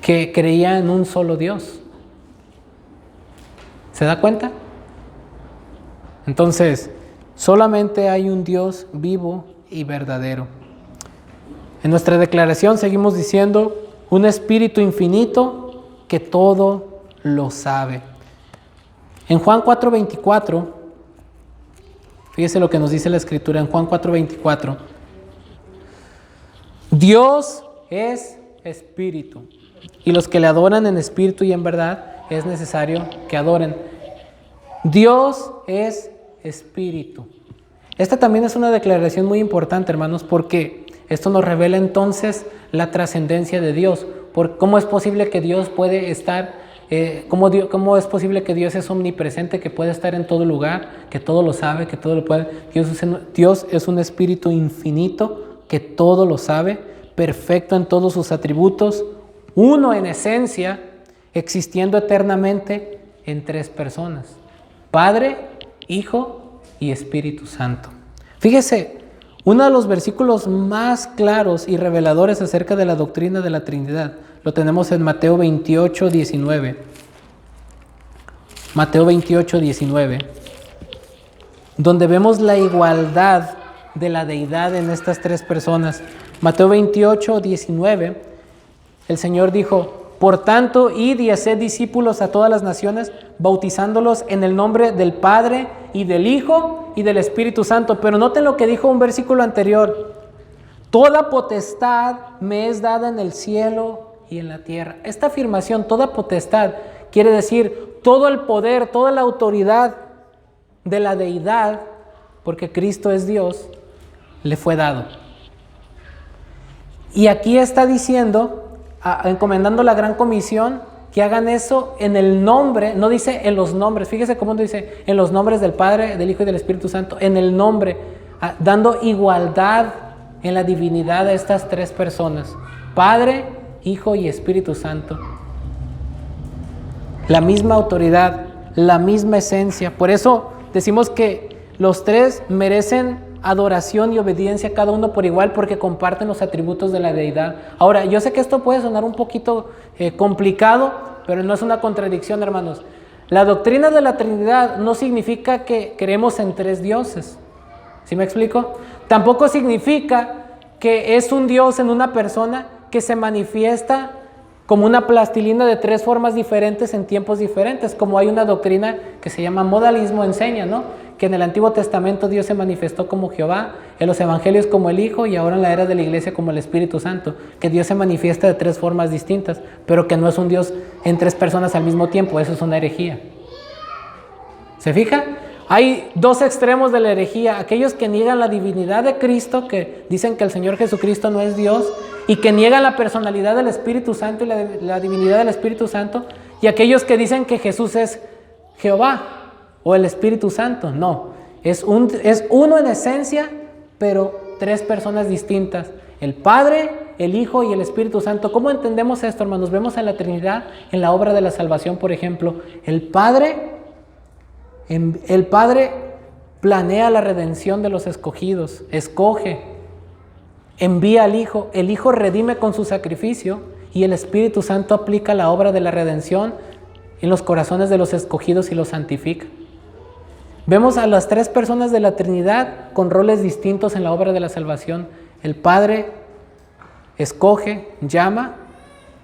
que creía en un solo Dios. ¿Se da cuenta? Entonces, solamente hay un Dios vivo y verdadero. En nuestra declaración seguimos diciendo, un espíritu infinito que todo lo sabe. En Juan 4:24, fíjese lo que nos dice la Escritura en Juan 4:24. Dios es espíritu, y los que le adoran en espíritu y en verdad es necesario que adoren. Dios es espíritu. Esta también es una declaración muy importante, hermanos, porque esto nos revela entonces la trascendencia de Dios. ¿Cómo es posible que Dios puede estar, cómo es posible que Dios es omnipresente, que puede estar en todo lugar, que todo lo sabe, que todo lo puede? Dios es un espíritu infinito que todo lo sabe, perfecto en todos sus atributos, uno en esencia, existiendo eternamente en tres personas: Padre, Hijo y Espíritu Santo. Fíjese, uno de los versículos más claros y reveladores acerca de la doctrina de la Trinidad lo tenemos en Mateo 28:19. Mateo 28:19, donde vemos la igualdad de la deidad en estas tres personas. Mateo 28:19, el Señor dijo: por tanto, id y haced discípulos a todas las naciones, bautizándolos en el nombre del Padre y del Hijo y del Espíritu Santo. Pero noten lo que dijo un versículo anterior: toda potestad me es dada en el cielo y en la tierra. Esta afirmación, toda potestad, quiere decir todo el poder, toda la autoridad de la deidad, porque Cristo es Dios, le fue dado. Y aquí está diciendo, encomendando la gran comisión, que hagan eso en el nombre, no dice en los nombres, fíjese cómo dice en los nombres del Padre, del Hijo y del Espíritu Santo, en el nombre, dando igualdad en la divinidad a estas tres personas: Padre, Hijo y Espíritu Santo. La misma autoridad, la misma esencia. Por eso decimos que los tres merecen adoración y obediencia cada uno por igual, porque comparten los atributos de la deidad. Ahora, yo sé que esto puede sonar un poquito complicado, pero no es una contradicción, hermanos. La doctrina de la Trinidad no significa que creemos en tres dioses. ¿Sí me explico? Tampoco significa que es un Dios en una persona que se manifiesta como una plastilina de tres formas diferentes en tiempos diferentes, como hay una doctrina que se llama modalismo, enseña, ¿no?, que en el Antiguo Testamento Dios se manifestó como Jehová, en los Evangelios como el Hijo y ahora en la era de la Iglesia como el Espíritu Santo, que Dios se manifiesta de tres formas distintas, pero que no es un Dios en tres personas al mismo tiempo. Eso es una herejía. ¿Se fija? Hay dos extremos de la herejía: aquellos que niegan la divinidad de Cristo, que dicen que el Señor Jesucristo no es Dios, y que niegan la personalidad del Espíritu Santo y la divinidad del Espíritu Santo, y aquellos que dicen que Jesús es Jehová o el Espíritu Santo. No, es uno en esencia, pero tres personas distintas: el Padre, el Hijo y el Espíritu Santo. ¿Cómo entendemos esto, hermanos? Vemos en la Trinidad, en la obra de la salvación, por ejemplo, el Padre planea la redención de los escogidos, escoge, envía al Hijo, el Hijo redime con su sacrificio y el Espíritu Santo aplica la obra de la redención en los corazones de los escogidos y los santifica. Vemos a las tres personas de la Trinidad con roles distintos en la obra de la salvación. El Padre escoge, llama,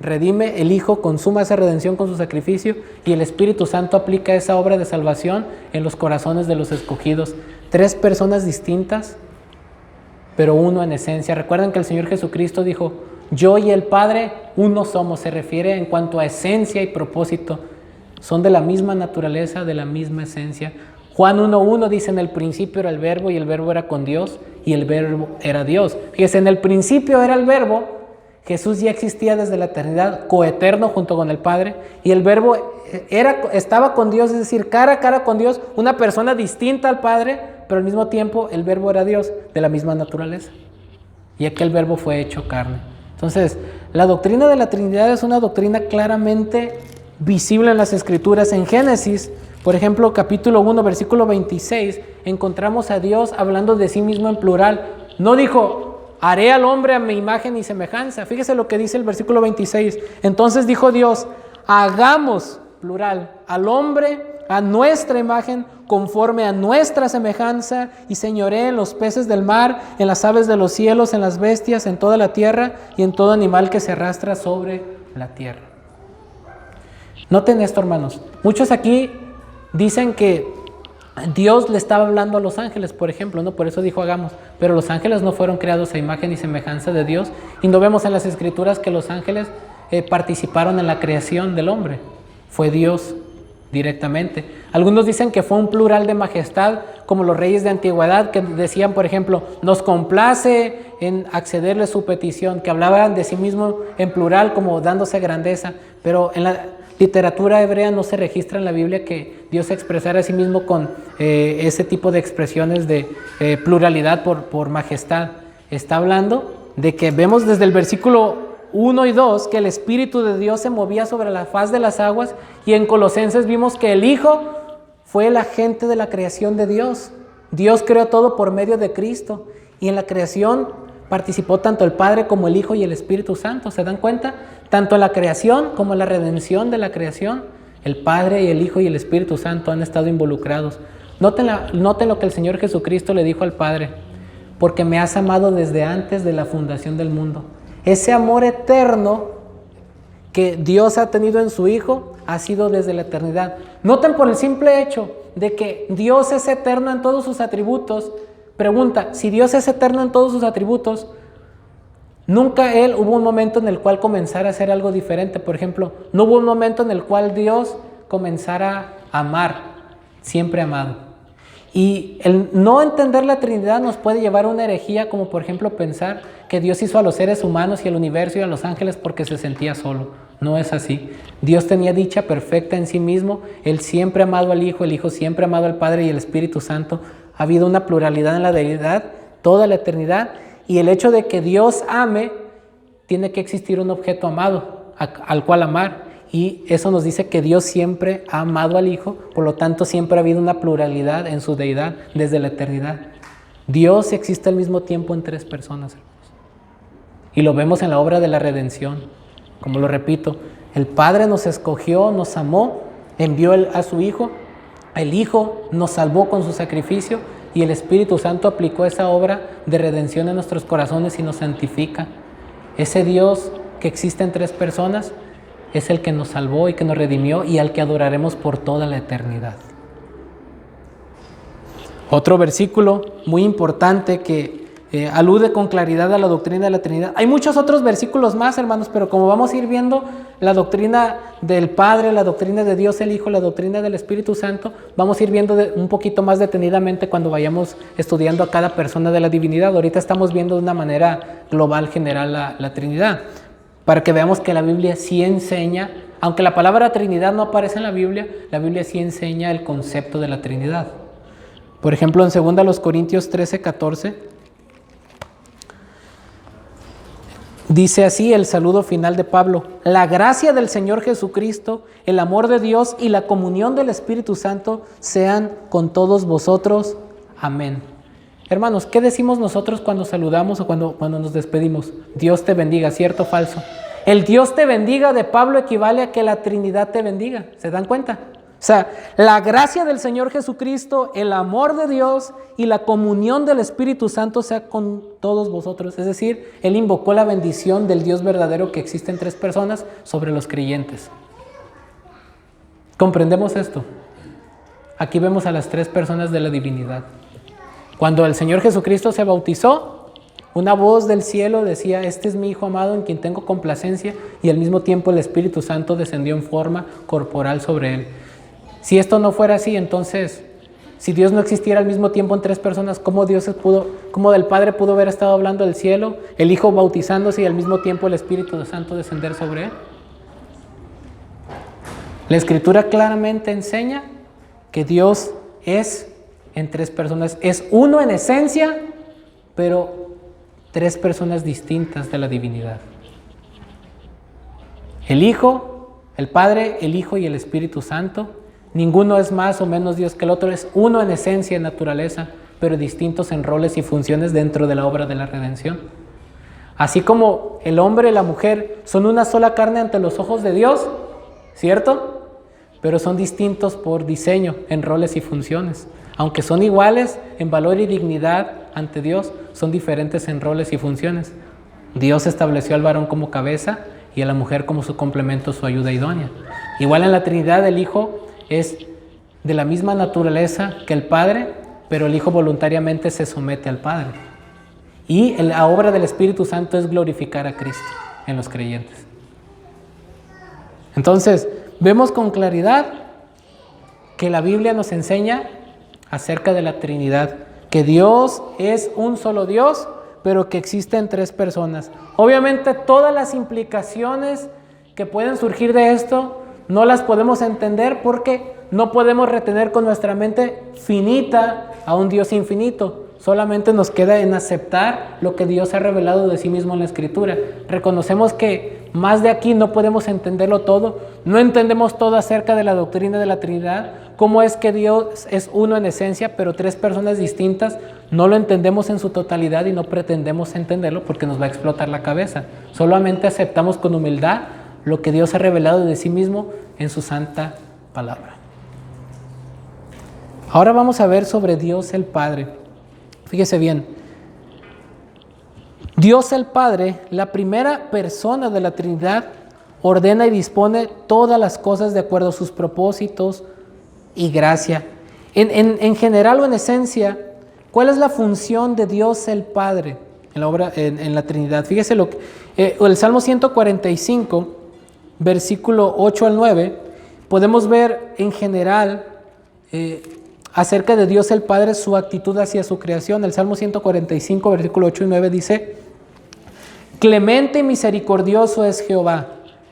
redime, el Hijo consuma esa redención con su sacrificio y el Espíritu Santo aplica esa obra de salvación en los corazones de los escogidos. Tres personas distintas, pero uno en esencia. Recuerden que el Señor Jesucristo dijo: yo y el Padre uno somos. Se refiere en cuanto a esencia y propósito. Son de la misma naturaleza, de la misma esencia. Juan 1:1 dice: en el principio era el Verbo y el Verbo era con Dios y el Verbo era Dios. Fíjese, en el principio era el Verbo. Jesús ya existía desde la eternidad, coeterno junto con el Padre, y el Verbo estaba con Dios, es decir, cara a cara con Dios, una persona distinta al Padre, pero al mismo tiempo el Verbo era Dios, de la misma naturaleza. Y aquel Verbo fue hecho carne. Entonces, la doctrina de la Trinidad es una doctrina claramente visible en las Escrituras. En Génesis, por ejemplo, capítulo 1, versículo 26, encontramos a Dios hablando de sí mismo en plural. No dijo: haré al hombre a mi imagen y semejanza. Fíjese lo que dice el versículo 26. Entonces dijo Dios, hagamos, plural, al hombre a nuestra imagen, conforme a nuestra semejanza, y señoree en los peces del mar, en las aves de los cielos, en las bestias, en toda la tierra y en todo animal que se arrastra sobre la tierra. Noten esto, hermanos. Muchos aquí dicen que Dios le estaba hablando a los ángeles, por ejemplo, ¿no? Por eso dijo hagamos. Pero los ángeles no fueron creados a imagen y semejanza de Dios. Y no vemos en las Escrituras que los ángeles participaron en la creación del hombre. Fue Dios directamente. Algunos dicen que fue un plural de majestad, como los reyes de antigüedad, que decían, por ejemplo, nos complace en accederle su petición, que hablaban de sí mismo en plural, como dándose grandeza. Pero en la literatura hebrea no se registra en la Biblia que Dios se expresara a sí mismo con ese tipo de expresiones de pluralidad por majestad. Está hablando de que vemos desde el versículo 1 y 2 que el Espíritu de Dios se movía sobre la faz de las aguas, y en Colosenses vimos que el Hijo fue el agente de la creación de Dios. Dios creó todo por medio de Cristo, y en la creación participó tanto el Padre como el Hijo y el Espíritu Santo. ¿Se dan cuenta? Tanto en la creación como en la redención de la creación, el Padre y el Hijo y el Espíritu Santo han estado involucrados. Noten lo que el Señor Jesucristo le dijo al Padre: porque me has amado desde antes de la fundación del mundo. Ese amor eterno que Dios ha tenido en su Hijo ha sido desde la eternidad. Noten, por el simple hecho de que Dios es eterno en todos sus atributos. Pregunta, si Dios es eterno en todos sus atributos, nunca hubo un momento en el cual comenzara a hacer algo diferente. Por ejemplo, no hubo un momento en el cual Dios comenzara a amar, siempre amado. Y el no entender la Trinidad nos puede llevar a una herejía, como por ejemplo pensar que Dios hizo a los seres humanos y al universo y a los ángeles porque se sentía solo. No es así. Dios tenía dicha perfecta en sí mismo. Él siempre ha amado al Hijo, el Hijo siempre ha amado al Padre y el Espíritu Santo. Ha habido una pluralidad en la deidad toda la eternidad, y el hecho de que Dios ame, tiene que existir un objeto amado al cual amar. Y eso nos dice que Dios siempre ha amado al Hijo, por lo tanto siempre ha habido una pluralidad en su deidad desde la eternidad. Dios existe al mismo tiempo en tres personas, hermanos. Y lo vemos en la obra de la redención. Como lo repito, el Padre nos escogió, nos amó, envió a su Hijo, el Hijo nos salvó con su sacrificio, y el Espíritu Santo aplicó esa obra de redención en nuestros corazones y nos santifica. Ese Dios que existe en tres personas es el que nos salvó y que nos redimió, y al que adoraremos por toda la eternidad. Otro versículo muy importante que alude con claridad a la doctrina de la Trinidad. Hay muchos otros versículos más, hermanos, pero como vamos a ir viendo la doctrina del Padre, la doctrina de Dios el Hijo, la doctrina del Espíritu Santo, vamos a ir viendo un poquito más detenidamente cuando vayamos estudiando a cada persona de la divinidad. Ahorita estamos viendo de una manera global, general, la Trinidad, para que veamos que la Biblia sí enseña, aunque la palabra Trinidad no aparece en la Biblia sí enseña el concepto de la Trinidad. Por ejemplo, en 2 Corintios 13:14, dice así el saludo final de Pablo: la gracia del Señor Jesucristo, el amor de Dios y la comunión del Espíritu Santo sean con todos vosotros. Amén. Hermanos, ¿qué decimos nosotros cuando saludamos o cuando nos despedimos? Dios te bendiga, ¿cierto o falso? El Dios te bendiga de Pablo equivale a que la Trinidad te bendiga. ¿Se dan cuenta? O sea, la gracia del Señor Jesucristo, el amor de Dios y la comunión del Espíritu Santo sea con todos vosotros. Es decir, Él invocó la bendición del Dios verdadero que existe en tres personas sobre los creyentes. ¿Comprendemos esto? Aquí vemos a las tres personas de la divinidad. Cuando el Señor Jesucristo se bautizó, una voz del cielo decía: este es mi Hijo amado en quien tengo complacencia, y al mismo tiempo el Espíritu Santo descendió en forma corporal sobre Él. Si esto no fuera así, entonces, si Dios no existiera al mismo tiempo en tres personas, ¿cómo del Padre pudo haber estado hablando del cielo, el Hijo bautizándose y al mismo tiempo el Espíritu Santo descender sobre Él? La Escritura claramente enseña que Dios es en tres personas, es uno en esencia, pero tres personas distintas de la divinidad. El Hijo, el Padre, el Hijo y el Espíritu Santo. Ninguno es más o menos Dios que el otro, es uno en esencia y naturaleza, pero distintos en roles y funciones dentro de la obra de la redención. Así como el hombre y la mujer son una sola carne ante los ojos de Dios, ¿cierto? Pero son distintos por diseño, en roles y funciones. Aunque son iguales en valor y dignidad ante Dios, son diferentes en roles y funciones. Dios estableció al varón como cabeza y a la mujer como su complemento, su ayuda idónea. Igual en la Trinidad, el Hijo es de la misma naturaleza que el Padre, pero el Hijo voluntariamente se somete al Padre. Y la obra del Espíritu Santo es glorificar a Cristo en los creyentes. Entonces, vemos con claridad que la Biblia nos enseña acerca de la Trinidad, que Dios es un solo Dios, pero que existen tres personas. Obviamente todas las implicaciones que pueden surgir de esto no las podemos entender porque no podemos retener con nuestra mente finita a un Dios infinito. Solamente nos queda en aceptar lo que Dios ha revelado de sí mismo en la Escritura. Reconocemos que más de aquí no podemos entenderlo todo. No entendemos todo acerca de la doctrina de la Trinidad. Cómo es que Dios es uno en esencia, pero tres personas distintas. No lo entendemos en su totalidad y no pretendemos entenderlo porque nos va a explotar la cabeza. Solamente aceptamos con humildad lo que Dios ha revelado de sí mismo en su santa palabra. Ahora vamos a ver sobre Dios el Padre. Fíjese bien, Dios el Padre, la primera persona de la Trinidad, ordena y dispone todas las cosas de acuerdo a sus propósitos y gracia. En general o en esencia, ¿cuál es la función de Dios el Padre en la Trinidad? Fíjese el Salmo 145, versículo 8 al 9, podemos ver en general acerca de Dios el Padre, su actitud hacia su creación. El Salmo 145, versículo 8 y 9 dice: Clemente y misericordioso es Jehová,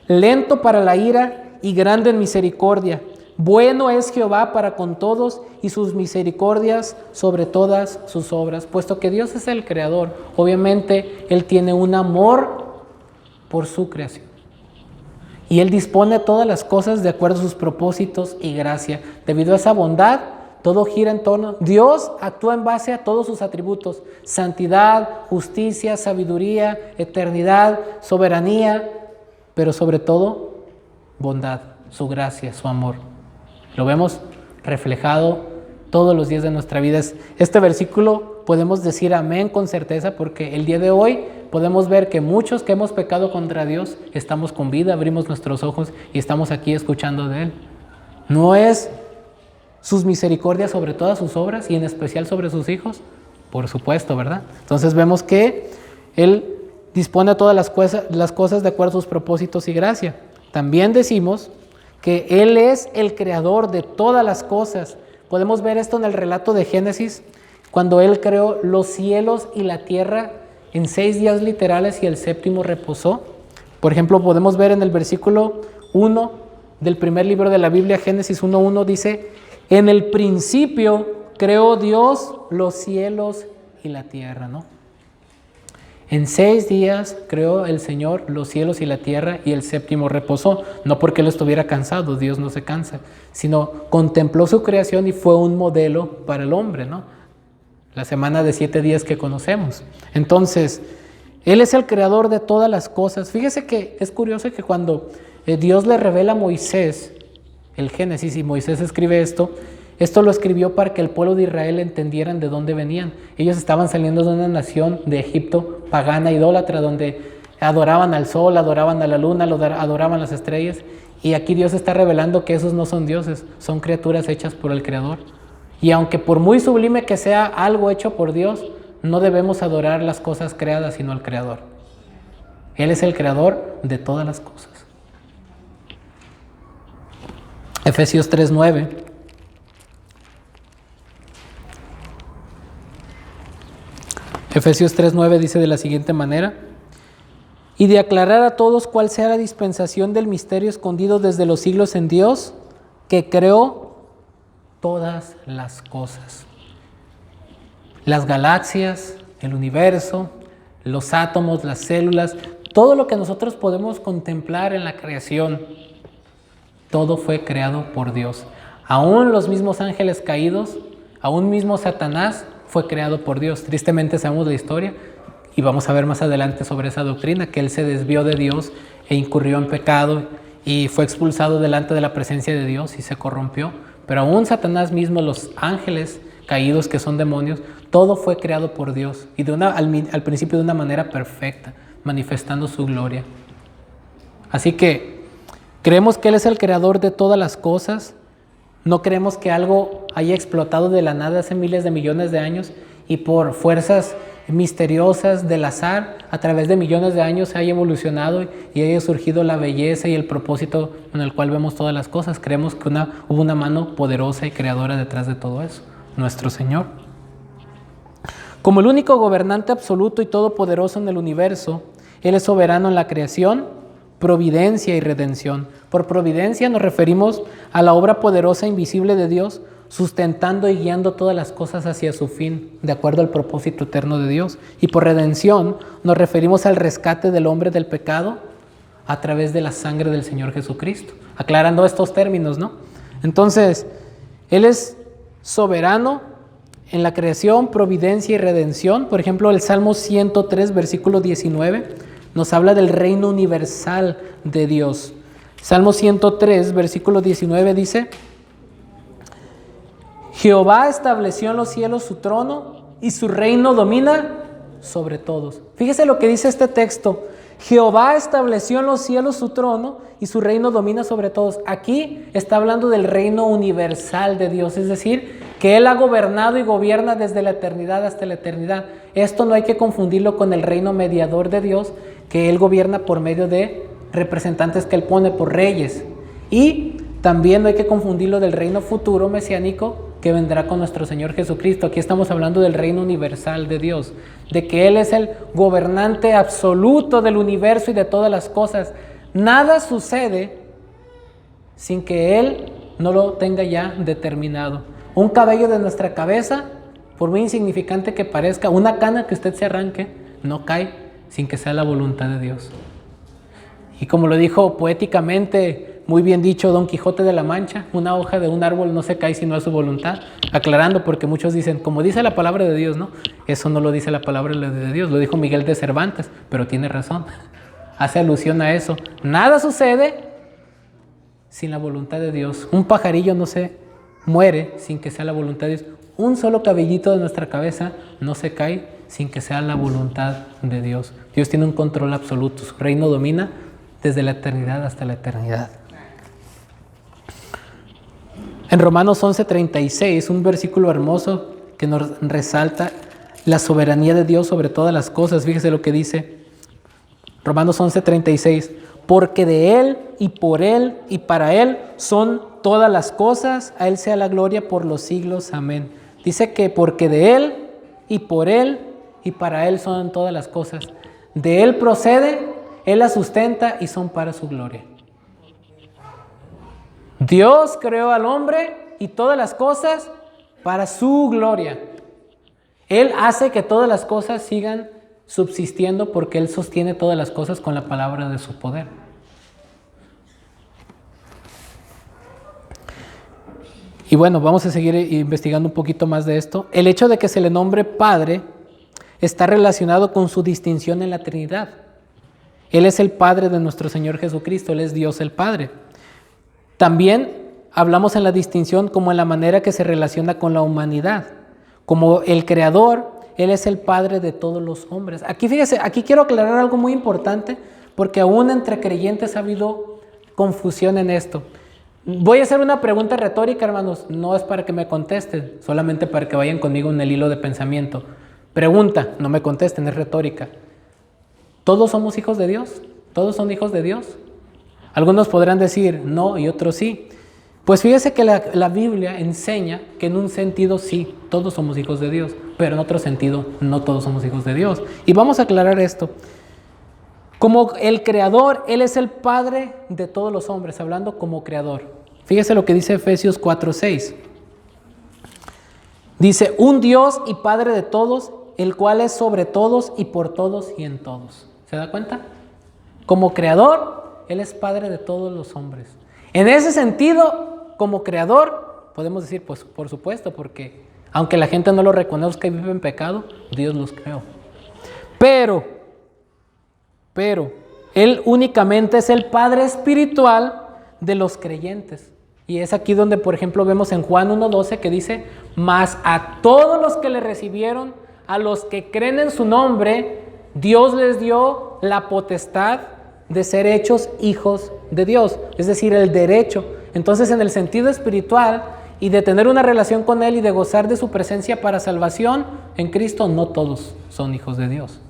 lento para la ira y grande en misericordia. Bueno es Jehová para con todos y sus misericordias sobre todas sus obras. Puesto que Dios es el creador, obviamente Él tiene un amor por su creación. Y Él dispone todas las cosas de acuerdo a sus propósitos y gracia. Debido a esa bondad, todo gira en torno. Dios actúa en base a todos sus atributos: santidad, justicia, sabiduría, eternidad, soberanía, pero sobre todo bondad, su gracia, su amor. Lo vemos reflejado todos los días de nuestra vida. Este versículo podemos decir amén con certeza porque el día de hoy podemos ver que muchos que hemos pecado contra Dios estamos con vida, abrimos nuestros ojos y estamos aquí escuchando de Él. No es sus misericordias sobre todas sus obras y en especial sobre sus hijos, por supuesto, ¿verdad? Entonces vemos que Él dispone todas las cosas de acuerdo a sus propósitos y gracia. También decimos que Él es el creador de todas las cosas. Podemos ver esto en el relato de Génesis, cuando Él creó los cielos y la tierra en 6 días literales y el séptimo reposó. Por ejemplo, podemos ver en el versículo 1 del primer libro de la Biblia, Génesis 1:1, dice: En el principio creó Dios los cielos y la tierra, ¿no? En 6 días creó el Señor los cielos y la tierra y el séptimo reposó. No porque Él estuviera cansado, Dios no se cansa, sino contempló su creación y fue un modelo para el hombre, ¿no? La semana de 7 días que conocemos. Entonces, Él es el creador de todas las cosas. Fíjese que es curioso que cuando Dios le revela a Moisés el Génesis y Moisés escribe esto lo escribió para que el pueblo de Israel entendieran de dónde venían. Ellos estaban saliendo de una nación de Egipto pagana, idólatra, donde adoraban al sol, adoraban a la luna, adoraban las estrellas. Y aquí Dios está revelando que esos no son dioses, son criaturas hechas por el Creador. Y aunque por muy sublime que sea algo hecho por Dios, no debemos adorar las cosas creadas, sino al Creador. Él es el creador de todas las cosas. Efesios 3:9. Efesios 3:9 dice de la siguiente manera: y de aclarar a todos cuál sea la dispensación del misterio escondido desde los siglos en Dios, que creó todas las cosas. Las galaxias, el universo, los átomos, las células, todo lo que nosotros podemos contemplar en la creación, todo fue creado por Dios. Aún los mismos ángeles caídos, aún mismo Satanás fue creado por Dios. Tristemente sabemos la historia Y vamos a ver más adelante sobre esa doctrina, que él se desvió de Dios e incurrió en pecado y fue expulsado delante de la presencia de Dios y se corrompió. Pero aún Satanás mismo, los ángeles caídos que son demonios, todo fue creado por Dios y al principio de una manera perfecta, manifestando su gloria. Así que creemos que Él es el creador de todas las cosas. No creemos que algo haya explotado de la nada hace miles de millones de años y por fuerzas misteriosas del azar, a través de millones de años se haya evolucionado y haya surgido la belleza y el propósito en el cual vemos todas las cosas. Creemos que hubo una mano poderosa y creadora detrás de todo eso, nuestro Señor. Como el único gobernante absoluto y todopoderoso en el universo, Él es soberano en la creación, providencia y redención. Por providencia nos referimos a la obra poderosa e invisible de Dios, sustentando y guiando todas las cosas hacia su fin, de acuerdo al propósito eterno de Dios. Y por redención nos referimos al rescate del hombre del pecado a través de la sangre del Señor Jesucristo. Aclarando estos términos, ¿no? Entonces, Él es soberano en la creación, providencia y redención. Por ejemplo, el Salmo 103, versículo 19, nos habla del reino universal de Dios. Salmo 103, versículo 19 dice: Jehová estableció en los cielos su trono y su reino domina sobre todos. Fíjese lo que dice este texto. Jehová estableció en los cielos su trono y su reino domina sobre todos. Aquí está hablando del reino universal de Dios, es decir, que Él ha gobernado y gobierna desde la eternidad hasta la eternidad. Esto no hay que confundirlo con el reino mediador de Dios, que Él gobierna por medio de representantes que Él pone por reyes. Y también no hay que confundirlo del reino futuro mesiánico que vendrá con nuestro Señor Jesucristo. Aquí estamos hablando del reino universal de Dios, de que Él es el gobernante absoluto del universo y de todas las cosas. Nada sucede sin que Él no lo tenga ya determinado. Un cabello de nuestra cabeza, por muy insignificante que parezca, una cana que usted se arranque, no cae sin que sea la voluntad de Dios. Y como lo dijo poéticamente, muy bien dicho Don Quijote de la Mancha, una hoja de un árbol no se cae si no es su voluntad. Aclarando, porque muchos dicen, como dice la palabra de Dios, ¿no? Eso no lo dice la palabra de Dios, lo dijo Miguel de Cervantes, pero tiene razón. Hace alusión a eso. Nada sucede sin la voluntad de Dios. Un pajarillo no se muere sin que sea la voluntad de Dios. Un solo cabellito de nuestra cabeza no se cae sin que sea la voluntad de Dios. Dios tiene un control absoluto. Su reino domina desde la eternidad hasta la eternidad. En Romanos 11:36, un versículo hermoso que nos resalta la soberanía de Dios sobre todas las cosas. Fíjese lo que dice Romanos 11:36. Porque de Él y por Él y para Él son todas las cosas, a Él sea la gloria por los siglos. Amén. Dice que porque de Él y por Él y para Él son todas las cosas. De Él procede, Él las sustenta y son para su gloria. Dios creó al hombre y todas las cosas para su gloria. Él hace que todas las cosas sigan subsistiendo porque Él sostiene todas las cosas con la palabra de su poder. Y bueno, vamos a seguir investigando un poquito más de esto. El hecho de que se le nombre Padre está relacionado con su distinción en la Trinidad. Él es el Padre de nuestro Señor Jesucristo, Él es Dios el Padre. También hablamos en la distinción como en la manera que se relaciona con la humanidad. Como el Creador, Él es el Padre de todos los hombres. Aquí fíjese, aquí quiero aclarar algo muy importante, porque aún entre creyentes ha habido confusión en esto. Voy a hacer una pregunta retórica, hermanos, no es para que me contesten, solamente para que vayan conmigo en el hilo de pensamiento. Pregunta, no me contesten, es retórica. ¿Todos somos hijos de Dios? ¿Todos son hijos de Dios? Algunos podrán decir no y otros sí. Pues fíjese que la Biblia enseña que en un sentido sí, todos somos hijos de Dios, pero en otro sentido no todos somos hijos de Dios. Y vamos a aclarar esto. Como el Creador, Él es el Padre de todos los hombres, hablando como Creador. Fíjese lo que dice Efesios 4:6. Dice, un Dios y Padre de todos, el cual es sobre todos y por todos y en todos. ¿Se da cuenta? Como Creador, Él es Padre de todos los hombres. En ese sentido, como Creador, podemos decir, pues por supuesto, porque aunque la gente no lo reconozca y vive en pecado, Dios los creó. Pero, Él únicamente es el Padre espiritual de los creyentes. Y es aquí donde, por ejemplo, vemos en Juan 1:12 que dice: mas a todos los que le recibieron, a los que creen en su nombre, Dios les dio la potestad de ser hechos hijos de Dios, es decir, el derecho. Entonces, en el sentido espiritual y de tener una relación con Él y de gozar de su presencia para salvación en Cristo, no todos son hijos de Dios.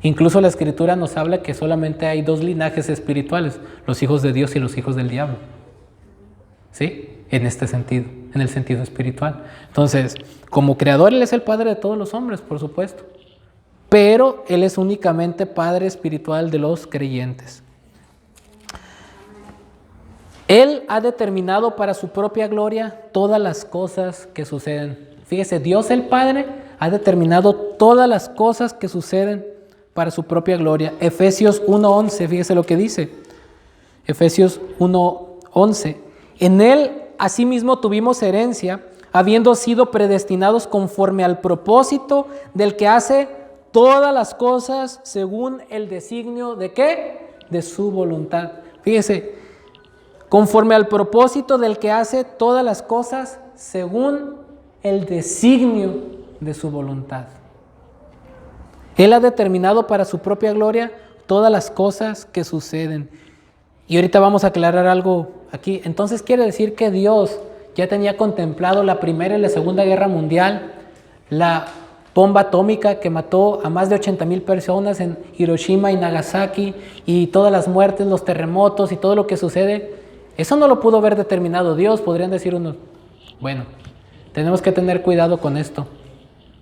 Incluso la Escritura nos habla que solamente hay dos linajes espirituales: los hijos de Dios y los hijos del diablo. ¿Sí? En este sentido, en el sentido espiritual. Entonces, como creador, Él es el Padre de todos los hombres, por supuesto. Pero Él es únicamente Padre espiritual de los creyentes. Él ha determinado para su propia gloria todas las cosas que suceden. Fíjese, Dios el Padre ha determinado todas las cosas que suceden para su propia gloria. Efesios 1:11, fíjese lo que dice. Efesios 1:11. En Él asimismo tuvimos herencia, habiendo sido predestinados conforme al propósito del que hace todas las cosas según el designio ¿de qué? De su voluntad. Fíjese, conforme al propósito del que hace todas las cosas según el designio de su voluntad. Él ha determinado para su propia gloria todas las cosas que suceden. Y ahorita vamos a aclarar algo aquí. Entonces quiere decir que Dios ya tenía contemplado la Primera y la Segunda Guerra Mundial, la bomba atómica que mató a más de 80,000 personas en Hiroshima y Nagasaki, y todas las muertes, los terremotos y todo lo que sucede. Eso no lo pudo haber determinado Dios, podrían decir unos. Bueno, tenemos que tener cuidado con esto.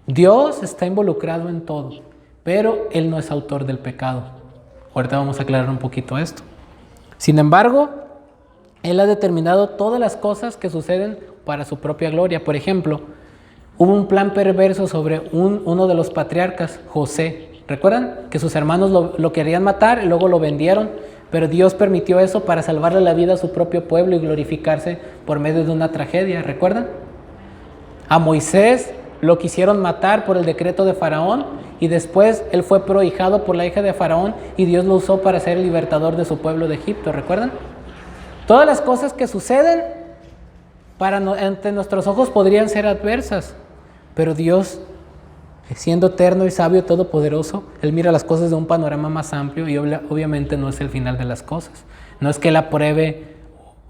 Dios está involucrado en todo, pero Él no es autor del pecado. Ahorita vamos a aclarar un poquito esto. Sin embargo, Él ha determinado todas las cosas que suceden para su propia gloria. Por ejemplo, hubo un plan perverso sobre uno de los patriarcas, José. ¿Recuerdan? Que sus hermanos lo querían matar y luego lo vendieron, pero Dios permitió eso para salvarle la vida a su propio pueblo y glorificarse por medio de una tragedia. ¿Recuerdan? A Moisés lo quisieron matar por el decreto de Faraón, y después él fue prohijado por la hija de Faraón y Dios lo usó para ser el libertador de su pueblo de Egipto. ¿Recuerdan? Todas las cosas que suceden ante nuestros ojos podrían ser adversas, pero Dios, siendo eterno y sabio, todopoderoso, Él mira las cosas de un panorama más amplio y obviamente no es el final de las cosas. No es que Él apruebe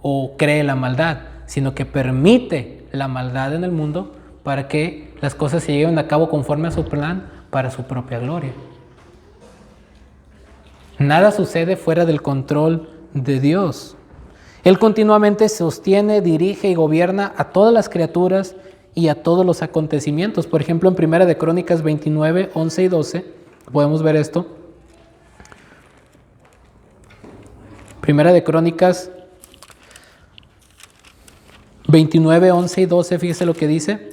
o cree la maldad, sino que permite la maldad en el mundo para que las cosas se lleven a cabo conforme a su plan para su propia gloria. Nada sucede fuera del control de Dios. Él continuamente sostiene, dirige y gobierna a todas las criaturas y a todos los acontecimientos. Por ejemplo, en Primera de Crónicas 29, 11 y 12, podemos ver esto. Primera de Crónicas 29, 11 y 12, fíjese lo que dice.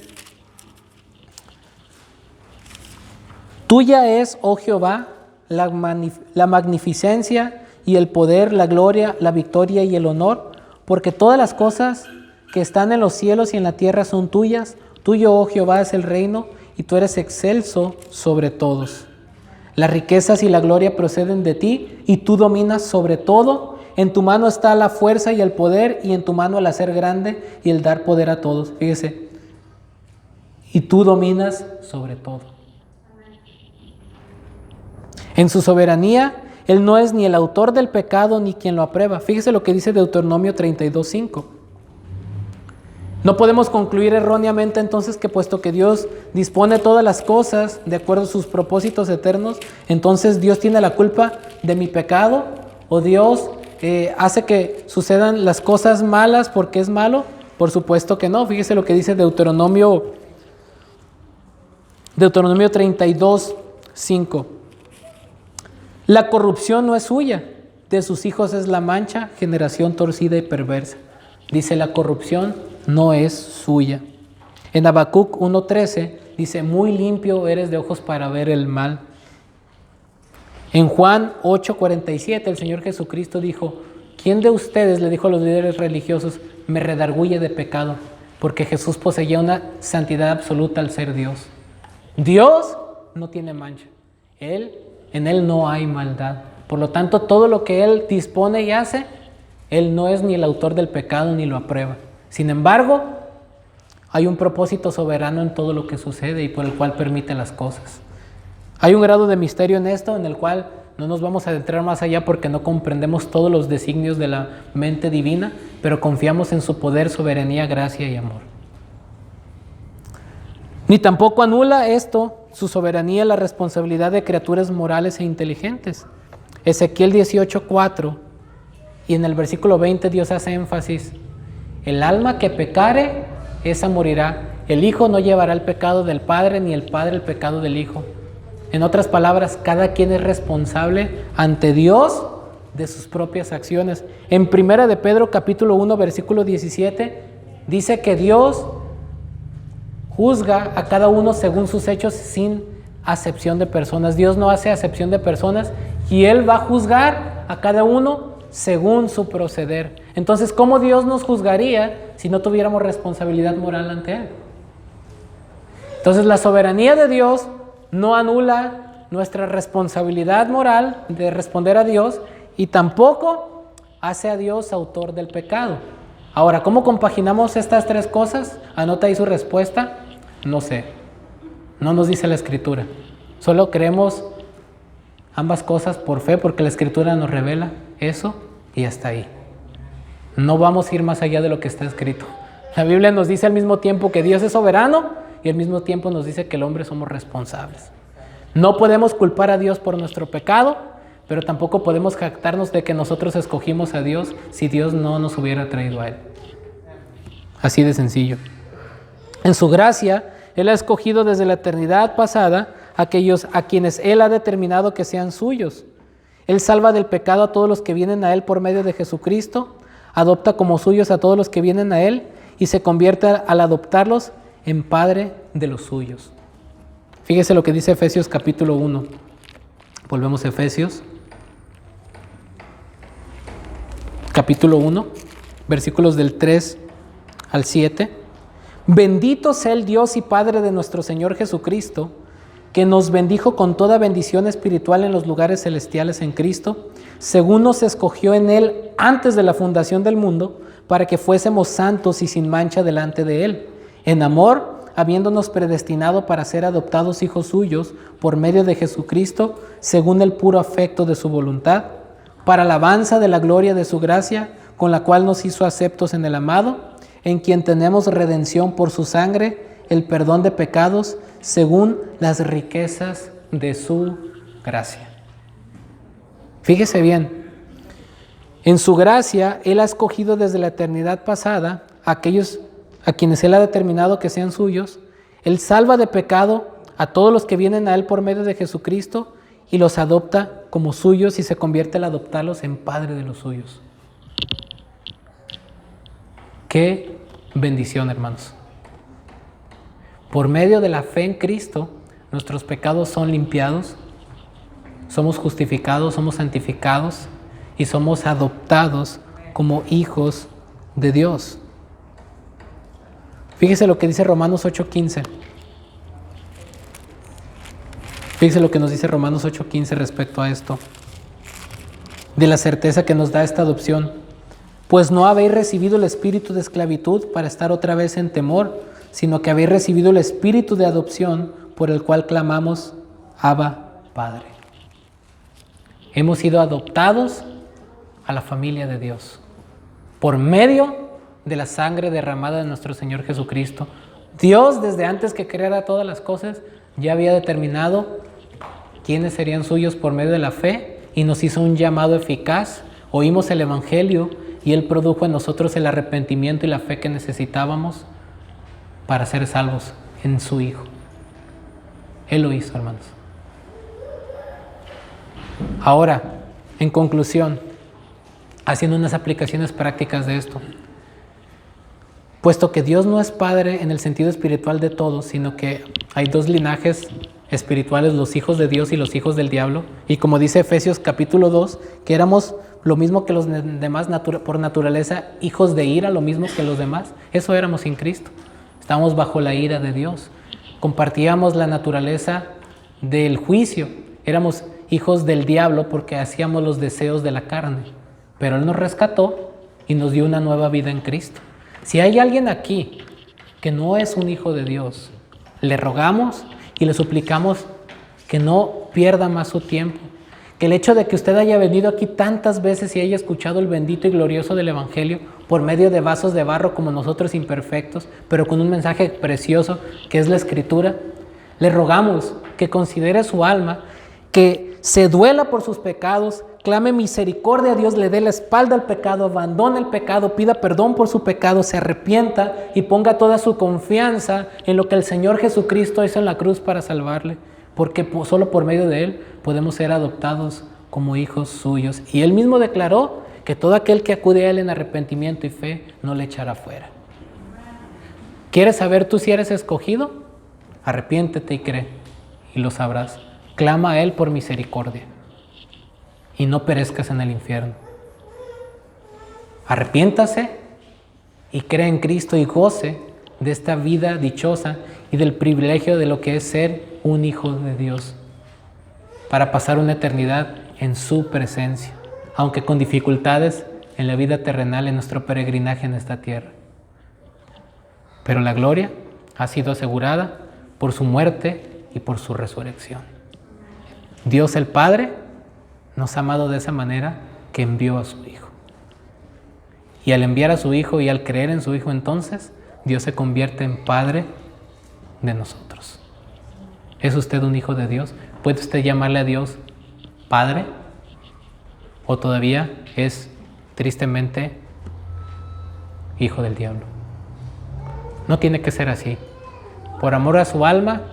Tuya es, oh Jehová, la magnificencia y el poder, la gloria, la victoria y el honor, porque todas las cosas que están en los cielos y en la tierra son tuyas. Tuyo, oh Jehová, es el reino, y tú eres excelso sobre todos. Las riquezas y la gloria proceden de ti, y tú dominas sobre todo. En tu mano está la fuerza y el poder, y en tu mano el hacer grande y el dar poder a todos. Fíjese, y tú dominas sobre todo. En su soberanía, Él no es ni el autor del pecado ni quien lo aprueba. Fíjese lo que dice Deuteronomio 32:5. No podemos concluir erróneamente entonces que puesto que Dios dispone todas las cosas de acuerdo a sus propósitos eternos, entonces Dios tiene la culpa de mi pecado, o Dios hace que sucedan las cosas malas porque es malo. Por supuesto que no. Fíjese lo que dice Deuteronomio 32:5. La corrupción no es suya, de sus hijos es la mancha, generación torcida y perversa. Dice, la corrupción no es suya. En Habacuc 1:13 dice, muy limpio eres de ojos para ver el mal. En Juan 8:47 el Señor Jesucristo dijo, ¿quién de ustedes, le dijo a los líderes religiosos, me redarguye de pecado? Porque Jesús poseía una santidad absoluta al ser Dios. Dios no tiene mancha. En Él no hay maldad. Por lo tanto, todo lo que Él dispone y hace, Él no es ni el autor del pecado ni lo aprueba. Sin embargo, hay un propósito soberano en todo lo que sucede y por el cual permite las cosas. Hay un grado de misterio en esto en el cual no nos vamos a adentrar más allá porque no comprendemos todos los designios de la mente divina, pero confiamos en su poder, soberanía, gracia y amor. Ni tampoco anula esto, su soberanía, la responsabilidad de criaturas morales e inteligentes. Ezequiel 18:4 y en el versículo 20 Dios hace énfasis: el alma que pecare, esa morirá. El Hijo no llevará el pecado del Padre, ni el Padre el pecado del Hijo. En otras palabras, cada quien es responsable ante Dios de sus propias acciones. En 1 de Pedro capítulo 1 versículo 17 dice que Dios juzga a cada uno según sus hechos sin acepción de personas. Dios no hace acepción de personas y Él va a juzgar a cada uno según su proceder. Entonces, ¿cómo Dios nos juzgaría si no tuviéramos responsabilidad moral ante Él? Entonces, la soberanía de Dios no anula nuestra responsabilidad moral de responder a Dios y tampoco hace a Dios autor del pecado. Ahora, ¿cómo compaginamos estas tres cosas? Anota ahí su respuesta. No sé. No nos dice la Escritura. Solo creemos ambas cosas por fe porque la Escritura nos revela eso y hasta ahí. No vamos a ir más allá de lo que está escrito. La Biblia nos dice al mismo tiempo que Dios es soberano y al mismo tiempo nos dice que el hombre somos responsables. No podemos culpar a Dios por nuestro pecado, pero tampoco podemos jactarnos de que nosotros escogimos a Dios si Dios no nos hubiera traído a Él. Así de sencillo. En su gracia, Él ha escogido desde la eternidad pasada aquellos a quienes Él ha determinado que sean suyos. Él salva del pecado a todos los que vienen a Él por medio de Jesucristo, adopta como suyos a todos los que vienen a Él y se convierte al adoptarlos en Padre de los suyos. Fíjese lo que dice Efesios capítulo 1. Volvemos a Efesios. Capítulo 1, versículos del 3 al 7. Bendito sea el Dios y Padre de nuestro Señor Jesucristo, que nos bendijo con toda bendición espiritual en los lugares celestiales en Cristo, según nos escogió en Él antes de la fundación del mundo, para que fuésemos santos y sin mancha delante de Él. En amor, habiéndonos predestinado para ser adoptados hijos suyos por medio de Jesucristo, según el puro afecto de su voluntad, para alabanza de la gloria de su gracia, con la cual nos hizo aceptos en el amado, en quien tenemos redención por su sangre, el perdón de pecados, según las riquezas de su gracia. Fíjese bien, en su gracia Él ha escogido desde la eternidad pasada a aquellos a quienes Él ha determinado que sean suyos. Él salva de pecado a todos los que vienen a Él por medio de Jesucristo y los adopta como suyos y se convierte al adoptarlos en Padre de los suyos. ¡Qué bendición, hermanos! Por medio de la fe en Cristo, nuestros pecados son limpiados, somos justificados, somos santificados y somos adoptados como hijos de Dios. Fíjese lo que dice Romanos 8:15. Fíjese lo que nos dice Romanos 8:15 respecto a esto, de la certeza que nos da esta adopción. Pues no habéis recibido el espíritu de esclavitud para estar otra vez en temor, sino que habéis recibido el espíritu de adopción por el cual clamamos, Abba, Padre. Hemos sido adoptados a la familia de Dios por medio de la sangre derramada de nuestro Señor Jesucristo. Dios, desde antes que creara todas las cosas, ya había determinado quiénes serían suyos por medio de la fe y nos hizo un llamado eficaz. Oímos el Evangelio y Él produjo en nosotros el arrepentimiento y la fe que necesitábamos para ser salvos en su Hijo. Él lo hizo, hermanos. Ahora, en conclusión, haciendo unas aplicaciones prácticas de esto, puesto que Dios no es Padre en el sentido espiritual de todos, sino que hay dos linajes espirituales, los hijos de Dios y los hijos del diablo, y como dice Efesios capítulo 2, que éramos lo mismo que los demás por naturaleza, hijos de ira, lo mismo que los demás, eso éramos sin Cristo. Estábamos bajo la ira de Dios, compartíamos la naturaleza del juicio, éramos hijos del diablo porque hacíamos los deseos de la carne. Pero Él nos rescató y nos dio una nueva vida en Cristo. Si hay alguien aquí que no es un hijo de Dios, le rogamos y le suplicamos que no pierda más su tiempo. Que el hecho de que usted haya venido aquí tantas veces y haya escuchado el bendito y glorioso del Evangelio por medio de vasos de barro como nosotros imperfectos, pero con un mensaje precioso que es la Escritura, le rogamos que considere su alma, que se duela por sus pecados, clame misericordia a Dios, le dé la espalda al pecado, abandone el pecado, pida perdón por su pecado, se arrepienta y ponga toda su confianza en lo que el Señor Jesucristo hizo en la cruz para salvarle, porque solo por medio de Él podemos ser adoptados como hijos suyos. Y Él mismo declaró que todo aquel que acude a Él en arrepentimiento y fe no le echará fuera. ¿Quieres saber tú si eres escogido? Arrepiéntete y cree y lo sabrás. Clama a Él por misericordia y no perezcas en el infierno. Arrepiéntase y cree en Cristo y goce de esta vida dichosa y del privilegio de lo que es ser un hijo de Dios, para pasar una eternidad en su presencia, aunque con dificultades en la vida terrenal, en nuestro peregrinaje en esta tierra. Pero la gloria ha sido asegurada por su muerte y por su resurrección. Dios el Padre nos ha amado de esa manera que envió a su Hijo. Y al enviar a su Hijo y al creer en su Hijo, entonces Dios se convierte en Padre de nosotros. ¿Es usted un hijo de Dios? ¿Puede usted llamarle a Dios Padre? ¿O todavía es tristemente hijo del diablo? No tiene que ser así. Por amor a su alma,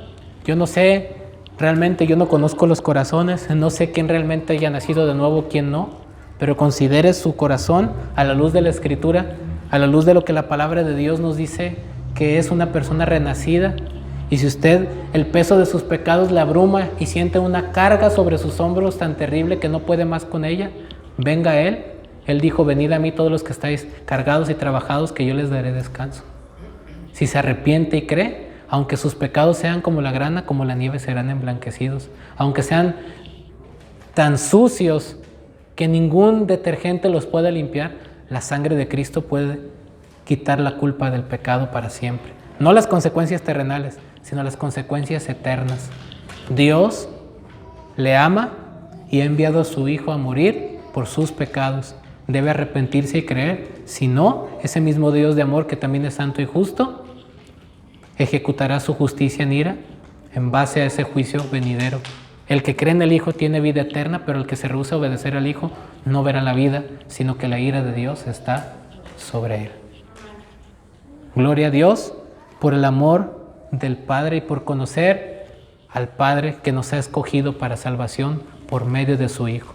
yo no sé, realmente yo no conozco los corazones, no sé quién realmente haya nacido de nuevo, quién no, pero considere su corazón a la luz de la Escritura, a la luz de lo que la palabra de Dios nos dice que es una persona renacida. Y si usted el peso de sus pecados le abruma y siente una carga sobre sus hombros tan terrible que no puede más con ella, venga a Él. Él dijo: venid a mí todos los que estáis cargados y trabajados, que yo les daré descanso. Si se arrepiente y cree, aunque sus pecados sean como la grana, como la nieve, serán emblanquecidos. Aunque sean tan sucios que ningún detergente los pueda limpiar, la sangre de Cristo puede quitar la culpa del pecado para siempre. No las consecuencias terrenales, sino las consecuencias eternas. Dios le ama y ha enviado a su Hijo a morir por sus pecados. Debe arrepentirse y creer. Si no, ese mismo Dios de amor, que también es santo y justo, ejecutará su justicia en ira en base a ese juicio venidero. El que cree en el Hijo tiene vida eterna, pero el que se rehúsa a obedecer al Hijo no verá la vida, sino que la ira de Dios está sobre él. Gloria a Dios por el amor del Padre y por conocer al Padre que nos ha escogido para salvación por medio de su Hijo.